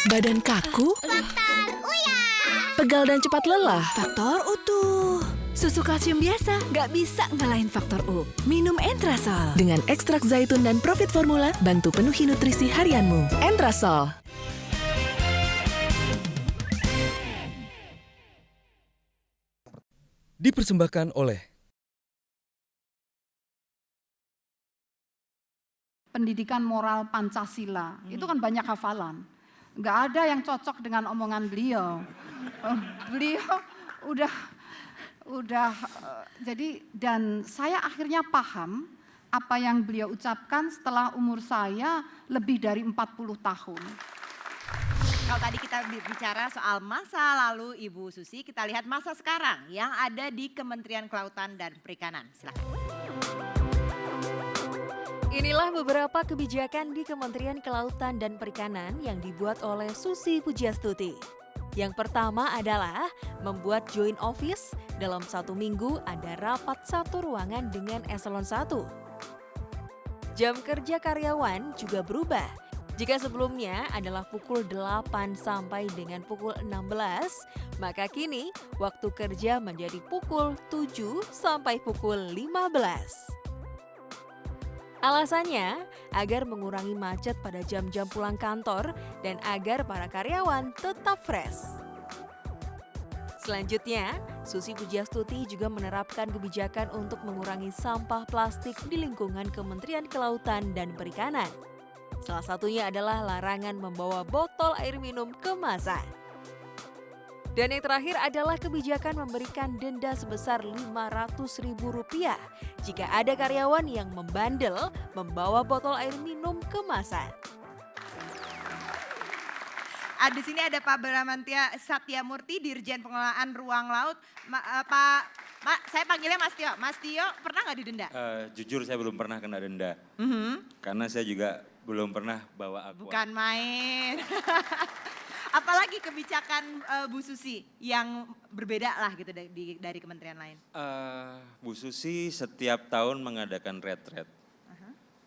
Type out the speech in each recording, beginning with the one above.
Badan kaku? Faktor Uya. Pegal dan cepat lelah? Faktor utuh. Susu kalsium biasa nggak bisa ngalahin faktor U. Minum Entrasol. Dengan ekstrak zaitun dan Profit Formula, bantu penuhi nutrisi harianmu. Entrasol. Dipersembahkan oleh pendidikan moral Pancasila. Itu kan banyak hafalan. Nggak ada yang cocok dengan omongan beliau. Beliau udah jadi, dan saya akhirnya paham apa yang beliau ucapkan setelah umur saya lebih dari 40 tahun. Kalau tadi kita bicara soal masa lalu Ibu Susi, kita lihat masa sekarang yang ada di Kementerian Kelautan dan Perikanan. Silakan. Inilah beberapa kebijakan di Kementerian Kelautan dan Perikanan yang dibuat oleh Susi Pujiastuti. Yang pertama adalah membuat joint office. Dalam 1 minggu ada rapat 1 ruangan dengan eselon 1. Jam kerja karyawan juga berubah. Jika sebelumnya adalah pukul 8 sampai dengan pukul 16, maka kini waktu kerja menjadi pukul 7 sampai pukul 15. Alasannya agar mengurangi macet pada jam-jam pulang kantor dan agar para karyawan tetap fresh. Selanjutnya, Susi Pujiastuti juga menerapkan kebijakan untuk mengurangi sampah plastik di lingkungan Kementerian Kelautan dan Perikanan. Salah satunya adalah larangan membawa botol air minum kemasan. Dan yang terakhir adalah kebijakan memberikan denda sebesar Rp500.000 jika ada karyawan yang membandel membawa botol air minum kemasan. Di sini ada Pak Bramantya Satyamurti, Dirjen Pengelolaan Ruang Laut. Pak, saya panggilnya Mas Tio. Mas Tio pernah nggak didenda? Jujur saya belum pernah kena denda. Karena saya juga belum pernah bawa aqua. Bukan main. Apalagi kebijakan Bu Susi yang berbeda lah gitu dari kementerian lain? Bu Susi setiap tahun mengadakan retret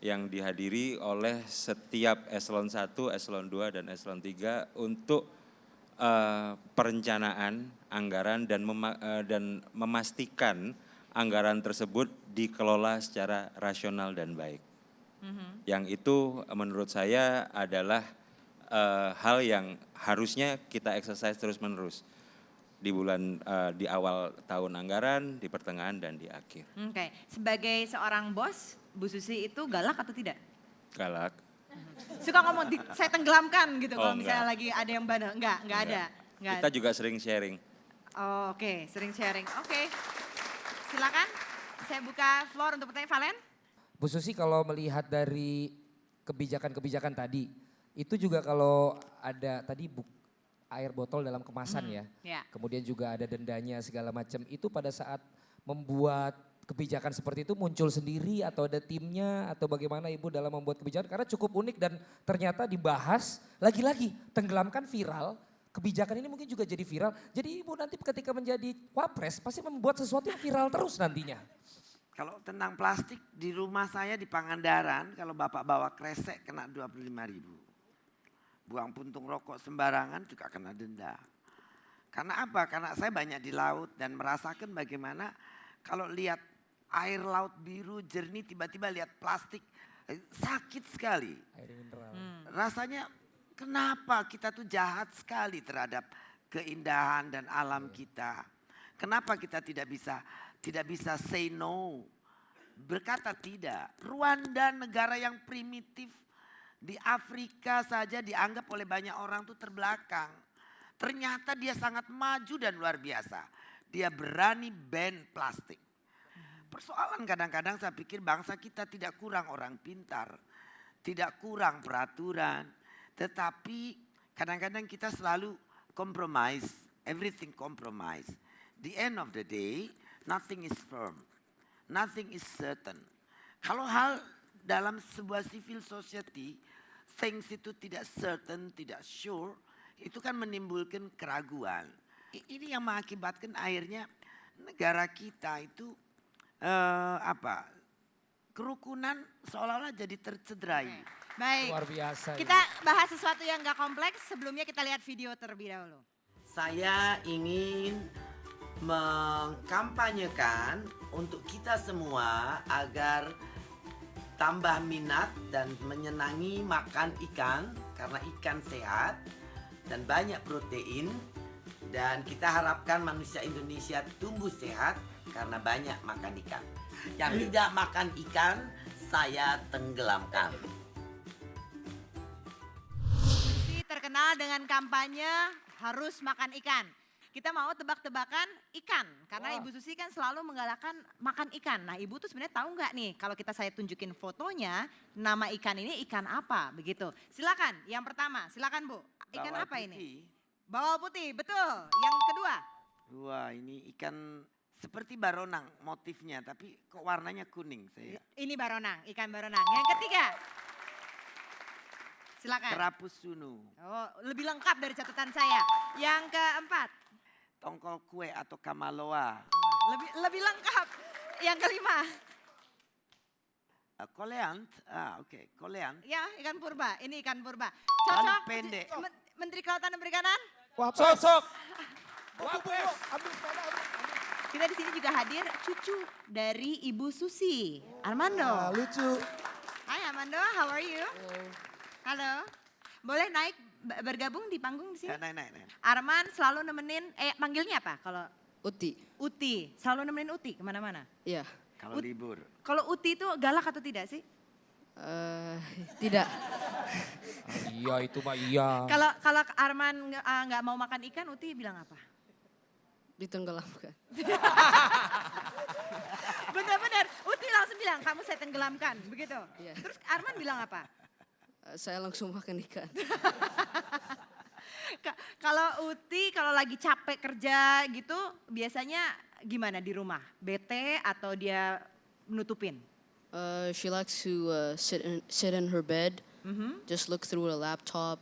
yang dihadiri oleh setiap eselon 1, eselon 2, dan eselon 3 untuk perencanaan anggaran dan memastikan anggaran tersebut dikelola secara rasional dan baik. Yang itu menurut saya adalah hal yang harusnya kita exercise terus-menerus di awal tahun anggaran, di pertengahan, dan di akhir. Oke, sebagai seorang bos, Bu Susi itu galak atau tidak? Galak. Suka ngomong, saya tenggelamkan gitu kalau misalnya enggak. lagi ada yang bandel. Enggak ada. Enggak. Kita juga sering sharing. Oh, oke, sering sharing. Oke, silakan. Saya buka floor untuk pertanyaan. Valen? Bu Susi, kalau melihat dari kebijakan-kebijakan tadi, itu juga kalau ada tadi air botol dalam kemasan ya, kemudian juga ada dendanya segala macam, itu pada saat membuat kebijakan seperti itu muncul sendiri atau ada timnya atau bagaimana Ibu dalam membuat kebijakan? Karena cukup unik dan ternyata dibahas, lagi-lagi tenggelamkan viral, kebijakan ini mungkin juga jadi viral. Jadi Ibu nanti ketika menjadi wapres pasti membuat sesuatu yang viral terus nantinya. Kalau tentang plastik di rumah saya di Pangandaran, kalau Bapak bawa kresek kena 25.000. Buang puntung rokok sembarangan juga kena denda. Karena apa? Karena saya banyak di laut dan merasakan bagaimana kalau lihat air laut biru jernih tiba-tiba lihat plastik, sakit sekali. Air mineral. Rasanya kenapa kita tuh jahat sekali terhadap keindahan dan alam kita. Kenapa kita tidak bisa say no, berkata tidak. Rwanda, negara yang primitif di Afrika saja dianggap oleh banyak orang tuh terbelakang. Ternyata dia sangat maju dan luar biasa. Dia berani ban plastik. Persoalan kadang-kadang saya pikir bangsa kita tidak kurang orang pintar, tidak kurang peraturan, tetapi kadang-kadang kita selalu compromise, everything compromise. The end of the day, nothing is firm, nothing is certain. Kalau hal dalam sebuah civil society, things itu tidak certain, tidak sure, itu kan menimbulkan keraguan. Ini yang mengakibatkan akhirnya negara kita itu kerukunan seolah-olah jadi tercederai. Baik. Luar biasa. Kita bahas sesuatu yang gak kompleks, sebelumnya kita lihat video terlebih dahulu. Saya ingin mengkampanyekan untuk kita semua agar tambah minat dan menyenangi makan ikan karena ikan sehat dan banyak protein, dan kita harapkan manusia Indonesia tumbuh sehat karena banyak makan ikan. Yang tidak makan ikan saya tenggelamkan. Susi terkenal dengan kampanye harus makan ikan. Kita mau tebak-tebakan ikan, karena Ibu Susi kan selalu menggalakkan makan ikan. Nah Ibu tuh sebenarnya tahu nggak nih kalau saya tunjukin fotonya, nama ikan ini ikan apa begitu. Silakan, yang pertama silakan Bu, ikan Bawal apa putih. ini? Bawal putih, betul. Yang kedua? Wah, ini ikan seperti baronang motifnya, tapi kok warnanya kuning saya. Ini baronang, ikan baronang. Yang ketiga? Silakan. Kerapu sunu, Oh, lebih lengkap dari catatan saya. Yang keempat? tongkol kue atau kamaloa, Lebih lengkap. Yang kelima? koleant, oke, koleant. Ya, ikan purba. Ini ikan purba. Paling Cocok? pendek. Menteri Kelautan dan Perikanan? Sosok. Kita di sini juga hadir cucu dari Ibu Susi, Armando. Lucu. Hai Armando, how are you? Halo. Boleh naik bergabung di panggung di sini? Ya, naik. Arman selalu nemenin, manggilnya apa kalau Uti. Uti? Selalu nemenin Uti kemana-mana? Iya. Kalau libur. Kalau Uti itu galak atau tidak sih? Tidak. Iya itu mah iya. Kalau Arman nggak mau makan ikan, Uti bilang apa? Ditenggelamkan. Benar-benar, Uti langsung bilang kamu saya tenggelamkan, begitu. Iya. Terus Arman bilang apa? Saya langsung makan ikan. Kalau Uti kalau lagi capek kerja gitu, biasanya gimana di rumah? Bete atau dia nutupin? She likes to sit in her bed, just look through a laptop,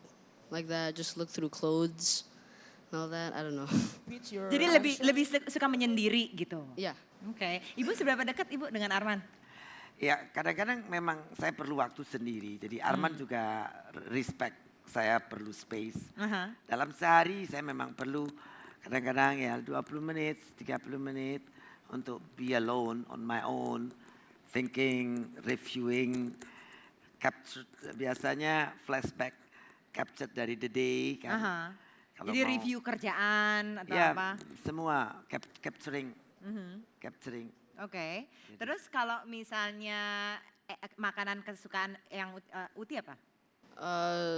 like that. Just look through clothes, and all that. I don't know. Jadi lebih suka menyendiri gitu. Iya. Oke, Ibu seberapa dekat Ibu dengan Arman? Ya, kadang-kadang memang saya perlu waktu sendiri. Jadi Arman juga respect saya perlu space. Dalam sehari saya memang perlu kadang-kadang ya 20 menit, 30 menit untuk be alone on my own, thinking, reviewing, capture, biasanya flashback, capture dari the day kan. Kalau Jadi mau- review kerjaan atau ya, apa? semua capturing. Capturing. Oke. Terus kalau misalnya makanan kesukaan yang Uti apa?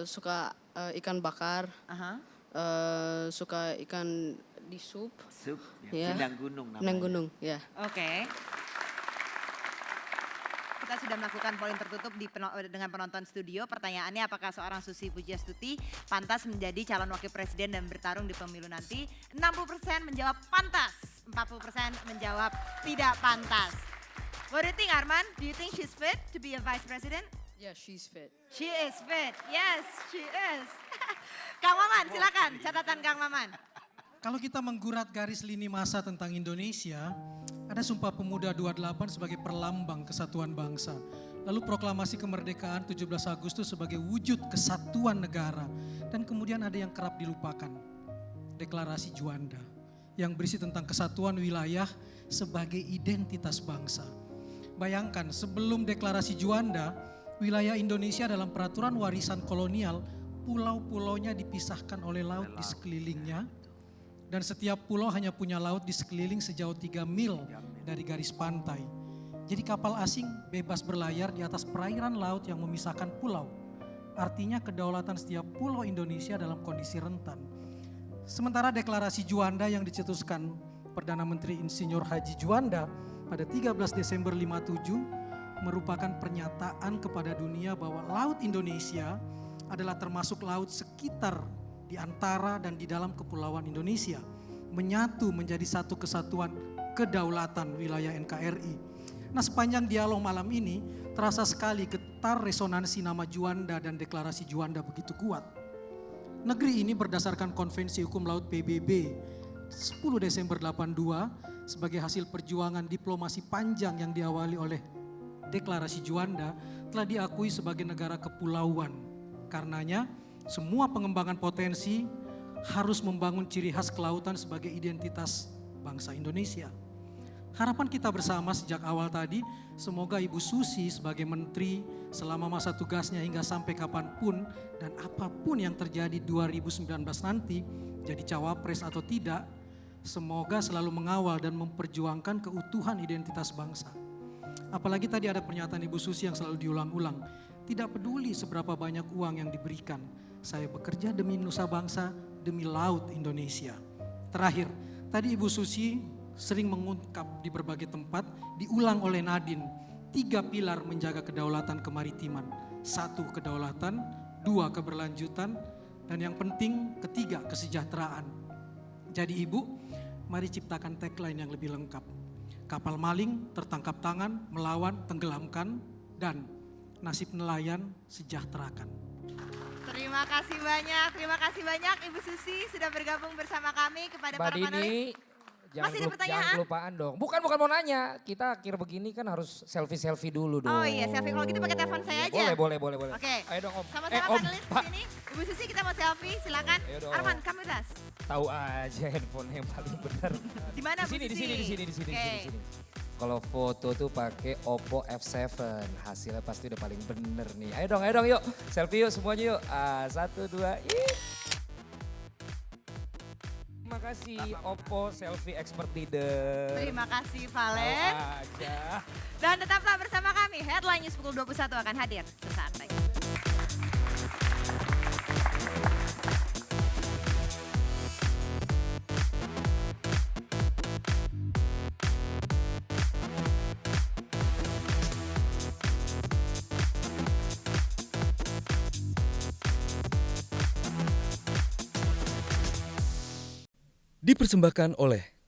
Suka ikan bakar. Aha. Suka ikan di sup. Sup, Ya. pindang gunung namanya. Nang gunung, ya. Oke. Kita sudah melakukan polling tertutup dengan penonton studio. Pertanyaannya, apakah seorang Susi Pujiastuti pantas menjadi calon wakil presiden dan bertarung di pemilu nanti? 60% menjawab pantas, 40% menjawab tidak pantas. What do you think, Arman? Do you think she's fit to be a vice president? Yeah, she's fit. She is fit. Yes, she is. Kang Maman, silakan catatan Kang Maman. Kalau kita menggurat garis lini masa tentang Indonesia, ada Sumpah Pemuda 28 sebagai perlambang kesatuan bangsa. Lalu proklamasi kemerdekaan 17 Agustus sebagai wujud kesatuan negara. Dan kemudian ada yang kerap dilupakan, Deklarasi Juanda, yang berisi tentang kesatuan wilayah sebagai identitas bangsa. Bayangkan sebelum Deklarasi Juanda, wilayah Indonesia dalam peraturan warisan kolonial, pulau-pulaunya dipisahkan oleh laut di sekelilingnya. Dan setiap pulau hanya punya laut di sekeliling sejauh 3 mil dari garis pantai. Jadi kapal asing bebas berlayar di atas perairan laut yang memisahkan pulau. Artinya kedaulatan setiap pulau Indonesia dalam kondisi rentan. Sementara Deklarasi Juanda yang dicetuskan Perdana Menteri Insinyur Haji Juanda pada 13 Desember 57 merupakan pernyataan kepada dunia bahwa Laut Indonesia adalah termasuk laut sekitar di antara dan di dalam kepulauan Indonesia, menyatu menjadi satu kesatuan kedaulatan wilayah NKRI. Nah, sepanjang dialog malam ini terasa sekali getar resonansi nama Juanda dan Deklarasi Juanda begitu kuat. Negeri ini berdasarkan Konvensi Hukum Laut PBB 10 Desember 82 sebagai hasil perjuangan diplomasi panjang yang diawali oleh Deklarasi Juanda telah diakui sebagai negara kepulauan. Karenanya, semua pengembangan potensi harus membangun ciri khas kelautan sebagai identitas bangsa Indonesia. Harapan kita bersama sejak awal tadi, semoga Ibu Susi sebagai menteri selama masa tugasnya hingga sampai kapanpun dan apapun yang terjadi 2019 nanti, jadi cawapres atau tidak, semoga selalu mengawal dan memperjuangkan keutuhan identitas bangsa. Apalagi tadi ada pernyataan Ibu Susi yang selalu diulang-ulang, tidak peduli seberapa banyak uang yang diberikan, saya bekerja demi nusa bangsa, demi laut Indonesia. Terakhir, tadi Ibu Susi sering mengungkap di berbagai tempat, diulang oleh Nadine, 3 pilar menjaga kedaulatan kemaritiman. 1, kedaulatan, 2, keberlanjutan, dan yang penting ketiga, kesejahteraan. Jadi Ibu, mari ciptakan tagline yang lebih lengkap. Kapal maling tertangkap tangan, melawan, tenggelamkan, dan nasib nelayan sejahterakan. Terima kasih banyak Ibu Susi sudah bergabung bersama kami. Kepada para panelis. Masih ada pertanyaan? Jangan kelupaan dong. Bukan mau nanya. Kita akhir begini kan harus selfie dulu dong. Oh iya, selfie. Kalau gitu pakai telepon saya aja. Boleh. Oke. Ayo dong Om. Sama-sama panelis di sini. Ibu Susi kita mau selfie, silakan. Arman, kamu das. Tahu aja handphone yang paling benar. Di mana Bu Susi? Di sini. Kalau foto tuh pakai Oppo F7, hasilnya pasti udah paling bener nih. Ayo dong yuk. Selfie yuk semuanya yuk. 1, 2, Terima kasih Oppo Selfie Expert Leader. Terima kasih Valen. Aja. Dan tetaplah bersama kami, Headline News pukul 21 akan hadir sesaat lagi. Dipersembahkan oleh